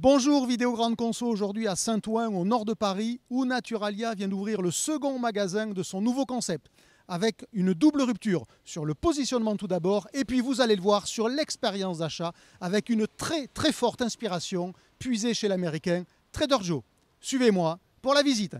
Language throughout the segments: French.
Bonjour, Vidéo Grande Conso aujourd'hui à Saint-Ouen, au nord de Paris, où Naturalia vient d'ouvrir le second magasin de son nouveau concept, avec une double rupture sur le positionnement tout d'abord, et puis vous allez le voir sur l'expérience d'achat, avec une très forte inspiration puisée chez l'américain Trader Joe. Suivez-moi pour la visite.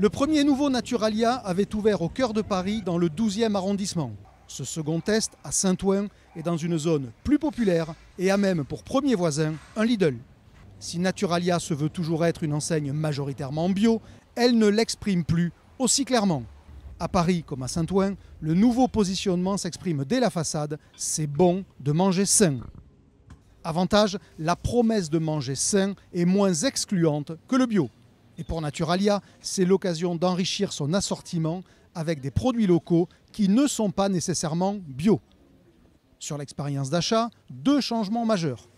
Le premier nouveau Naturalia avait ouvert au cœur de Paris, dans le 12e arrondissement. Ce second test, à Saint-Ouen, est dans une zone plus populaire et a même pour premier voisin un Lidl. Si Naturalia se veut toujours être une enseigne majoritairement bio, elle ne l'exprime plus aussi clairement. À Paris comme à Saint-Ouen, le nouveau positionnement s'exprime dès la façade, c'est bon de manger sain. Avantage, la promesse de manger sain est moins excluante que le bio. Et pour Naturalia, c'est l'occasion d'enrichir son assortiment avec des produits locaux qui ne sont pas nécessairement bio. Sur l'expérience d'achat, deux changements majeurs.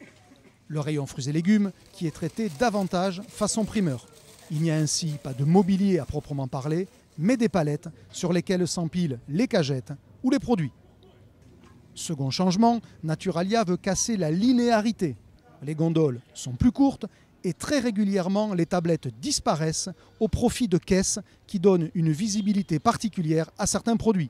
Le rayon fruits et légumes qui est traité davantage façon primeur. Il n'y a ainsi pas de mobilier à proprement parler, mais des palettes sur lesquelles s'empilent les cagettes ou les produits. Second changement, Naturalia veut casser la linéarité. Les gondoles sont plus courtes et très régulièrement, les tablettes disparaissent au profit de caisses qui donnent une visibilité particulière à certains produits.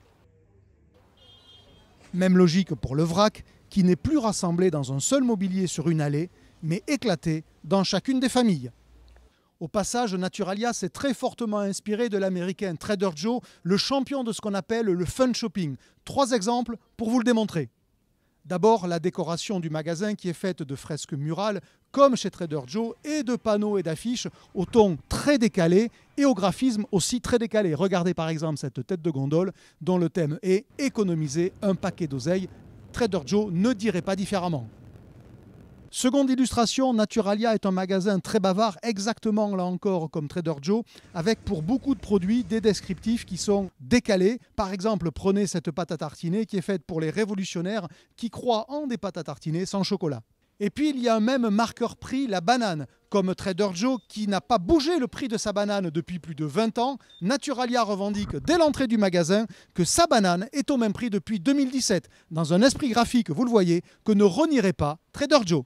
Même logique pour le vrac, qui n'est plus rassemblé dans un seul mobilier sur une allée, mais éclaté dans chacune des familles. Au passage, Naturalia s'est très fortement inspiré de l'américain Trader Joe, le champion de ce qu'on appelle le fun shopping. 3 exemples pour vous le démontrer. D'abord, la décoration du magasin qui est faite de fresques murales, comme chez Trader Joe, et de panneaux et d'affiches au ton très décalé et au graphisme aussi très décalé. Regardez par exemple cette tête de gondole dont le thème est « Économiser un paquet d'oseille ». Trader Joe ne dirait pas différemment. Seconde illustration, Naturalia est un magasin très bavard, exactement là encore comme Trader Joe, avec pour beaucoup de produits des descriptifs qui sont décalés. Par exemple, prenez cette pâte à tartiner qui est faite pour les révolutionnaires qui croient en des pâtes à tartiner sans chocolat. Et puis il y a un même marqueur prix, la banane. Comme Trader Joe qui n'a pas bougé le prix de sa banane depuis plus de 20 ans, Naturalia revendique dès l'entrée du magasin que sa banane est au même prix depuis 2017, dans un esprit graphique, vous le voyez, que ne renierait pas Trader Joe.